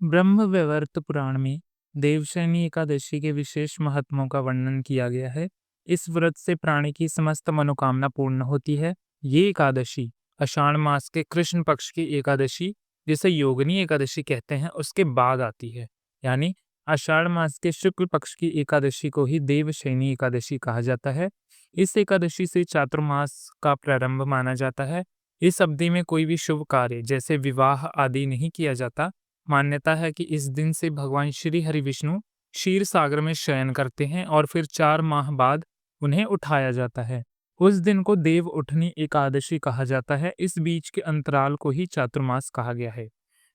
ब्रह्म वैवर्त पुराण में देवशयनी एकादशी के विशेष महत्वों का वर्णन किया गया है। इस व्रत से प्राणी की समस्त मनोकामना पूर्ण होती है। ये एकादशी आषाढ़ मास के कृष्ण पक्ष की एकादशी, जिसे योगिनी एकादशी कहते हैं, उसके बाद आती है। यानी आषाढ़ मास के शुक्ल पक्ष की एकादशी को ही देवशयनी एकादशी कहा जाता है। इस एकादशी से चातुर्मास का प्रारंभ माना जाता है। इस अवधि में कोई भी शुभ कार्य जैसे विवाह आदि नहीं किया जाता। मान्यता है कि इस दिन से भगवान श्री हरि विष्णु क्षीर सागर में शयन करते हैं और फिर 4 माह बाद उन्हें उठाया जाता है। उस दिन को देव उठनी एकादशी कहा जाता है। इस बीच के अंतराल को ही चातुर्मास कहा गया है।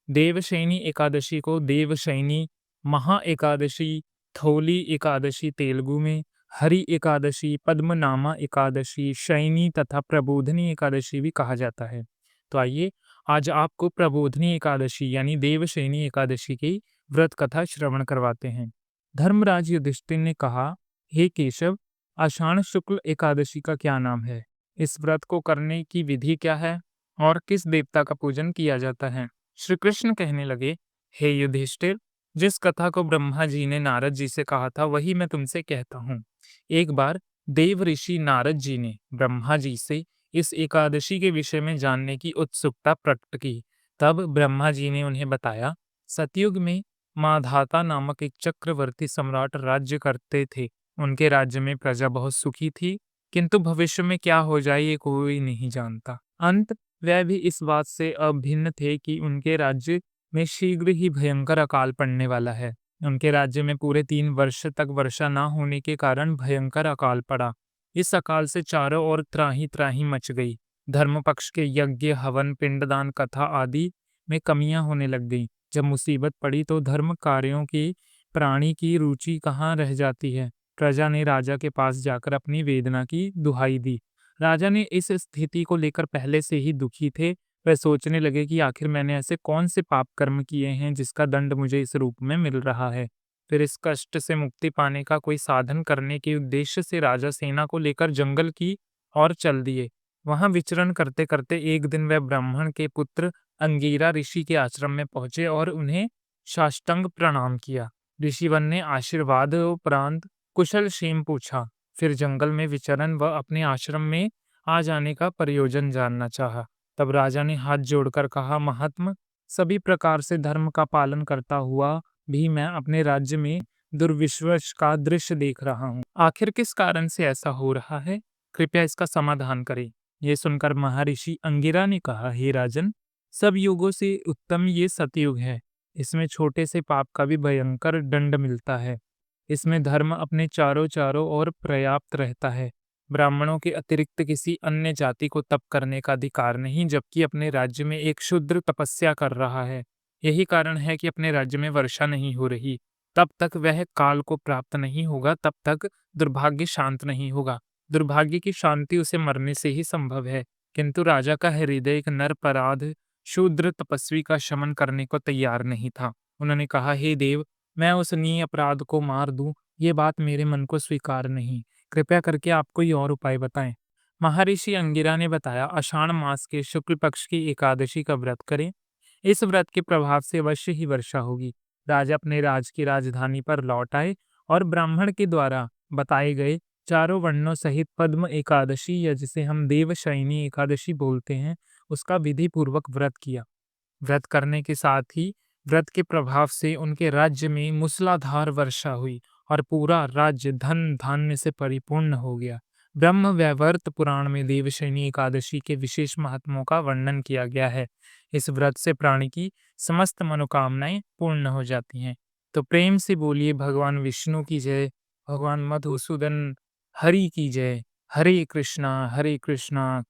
देवशयनी एकादशी को देवशयनी, महा एकादशी, थोली एकादशी तेलुगु में, हरि एकादशी, पद्मनामा एकादशी, शयनी तथा प्रबोधनी एकादशी भी कहा जाता है। तो आइए आज आपको प्रबोधनी एकादशी यानी देवशयनी एकादशी की व्रत कथा श्रवण करवाते हैं। धर्मराज युधिष्ठिर ने कहा, हे केशव, आषाढ़ शुक्ल एकादशी का क्या नाम है? इस व्रत को करने की विधि क्या है और किस देवता का पूजन किया जाता है? श्री कृष्ण कहने लगे, हे युधिष्ठिर, जिस कथा को ब्रह्मा जी ने नारद जी से कहा था वही मैं तुमसे कहता हूँ। एक बार देव ऋषि नारद जी ने ब्रह्मा जी से इस एकादशी के विषय में जानने की उत्सुकता प्रकट की। तब ब्रह्मा जी ने उन्हें बताया, सतयुग में माधाता नामक एक चक्रवर्ती सम्राट राज्य करते थे। उनके राज्य में प्रजा बहुत सुखी थी, किंतु भविष्य में क्या हो जाए ये कोई नहीं जानता। अंत वह भी इस बात से अभिन्न थे कि उनके राज्य में शीघ्र ही भयंकर अकाल पड़ने वाला है। उनके राज्य में पूरे 3 वर्ष तक वर्षा न होने के कारण भयंकर अकाल पड़ा। इस अकाल से चारों ओर त्राही त्राही मच गई। धर्म पक्ष के यज्ञ, हवन, पिंडदान, कथा आदि में कमियां होने लग गईं। जब मुसीबत पड़ी तो धर्म कार्यों की प्राणी की रुचि कहाँ रह जाती है। प्रजा ने राजा के पास जाकर अपनी वेदना की दुहाई दी। राजा ने इस स्थिति को लेकर पहले से ही दुखी थे। वह सोचने लगे कि आखिर मैंने ऐसे कौन से पाप कर्म किए हैं जिसका दंड मुझे इस रूप में मिल रहा है। फिर इस कष्ट से मुक्ति पाने का कोई साधन करने के उद्देश्य से राजा सेना को लेकर जंगल की ओर चल दिए। वहां विचरण करते करते एक दिन वह ब्राह्मण के पुत्र अंगीरा ऋषि के आश्रम में पहुंचे और उन्हें साष्टांग प्रणाम किया। ऋषिवन ने आशीर्वाद उपरांत कुशल क्षेम पूछा। फिर जंगल में विचरण व अपने आश्रम में आ जाने का प्रयोजन जानना चाहा। तब राजा ने हाथ जोड़कर कहा, महात्म, सभी प्रकार से धर्म का पालन करता हुआ भी मैं अपने राज्य में दुर्विश्वास का दृश्य देख रहा हूँ। आखिर किस कारण से ऐसा हो रहा है? कृपया इसका समाधान करें। ये सुनकर महर्षि अंगिरा ने कहा, हे राजन, सब युगों से उत्तम ये सतयुग है। इसमें छोटे से पाप का भी भयंकर दंड मिलता है। इसमें धर्म अपने चारों चारों ओर पर्याप्त रहता है। ब्राह्मणों के अतिरिक्त किसी अन्य जाति को तप करने का अधिकार नहीं, जबकि अपने राज्य में एक शूद्र तपस्या कर रहा है। यही कारण है कि अपने राज्य में वर्षा नहीं हो रही। तब तक वह काल को प्राप्त नहीं होगा, तब तक दुर्भाग्य शांत नहीं होगा। दुर्भाग्य की शांति उसे मरने से ही संभव है। किंतु राजा का हृदय एक नरपराध शूद्र तपस्वी का शमन करने को तैयार नहीं था। उन्होंने कहा, हे देव, मैं उस नीच अपराध को मार दूं, ये बात मेरे मन को स्वीकार नहीं। कृपया करके आप कोई और उपाय बताएं। महर्षि अंगिरा ने बताया, आषाढ़ मास के शुक्ल पक्ष की एकादशी का व्रत करें। इस व्रत के प्रभाव से अवश्य ही वर्षा होगी। राजा अपने राज की राजधानी पर लौट आए और ब्राह्मण के द्वारा बताए गए चारों वर्णों सहित पद्म एकादशी, या जिसे हम देवशयनी एकादशी बोलते हैं, उसका विधि पूर्वक व्रत किया। व्रत करने के साथ ही व्रत के प्रभाव से उनके राज्य में मूसलाधार वर्षा हुई और पूरा राज्य धन धान्य से परिपूर्ण हो गया। ब्रह्म वैवर्त पुराण में देवशयनी एकादशी के विशेष महात्मों का वर्णन किया गया है। इस व्रत से प्राणी की समस्त मनोकामनाएं पूर्ण हो जाती हैं। तो प्रेम से बोलिए, भगवान विष्णु की जय, भगवान मधुसूदन हरि की जय। हरे कृष्णा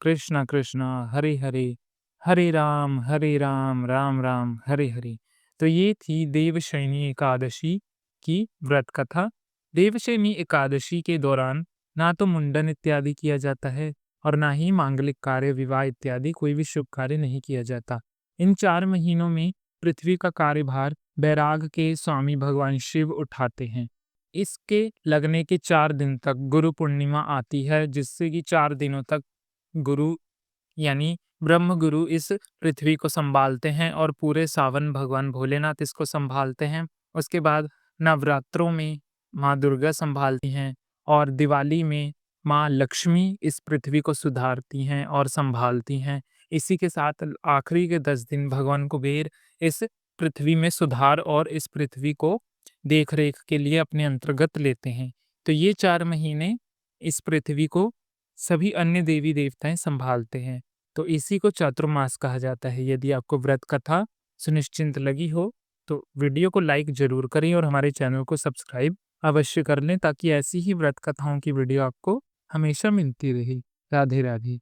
कृष्ण कृष्ण हरे हरे, हरे राम राम राम हरे हरे। तो ये थी देवशयनी एकादशी की व्रत कथा। देवशयनी एकादशी के दौरान ना तो मुंडन इत्यादि किया जाता है और ना ही मांगलिक कार्य, विवाह इत्यादि कोई भी शुभ कार्य नहीं किया जाता। इन 4 महीनों में पृथ्वी का कार्यभार बैराग के स्वामी भगवान शिव उठाते हैं। इसके लगने के 4 दिन तक गुरु पूर्णिमा आती है, जिससे कि 4 दिनों तक गुरु यानी ब्रह्म गुरु इस पृथ्वी को संभालते हैं और पूरे सावन भगवान भोलेनाथ इसको संभालते हैं। उसके बाद नवरात्रों में माँ दुर्गा संभालती हैं और दिवाली में माँ लक्ष्मी इस पृथ्वी को सुधारती हैं और संभालती हैं। इसी के साथ आखिरी के 10 दिन भगवान कुबेर इस पृथ्वी में सुधार और इस पृथ्वी को देख-रेख के लिए अपने अंतर्गत लेते हैं। तो ये 4 महीने इस पृथ्वी को सभी अन्य देवी-देवताएँ संभालते हैं। तो इसी को चातुर्मास कहा जाता है। यदि आपको व्रत कथा सुनिश्चिंत लगी हो, तो वीडियो को लाइक ज़रूर करें और हमारे चैनल को सब्सक्राइब अवश्य कर लें ताकि ऐसी ही व्रत कथाओं की वीडियो आपको हमेशा मिलती रहे। राधे राधे।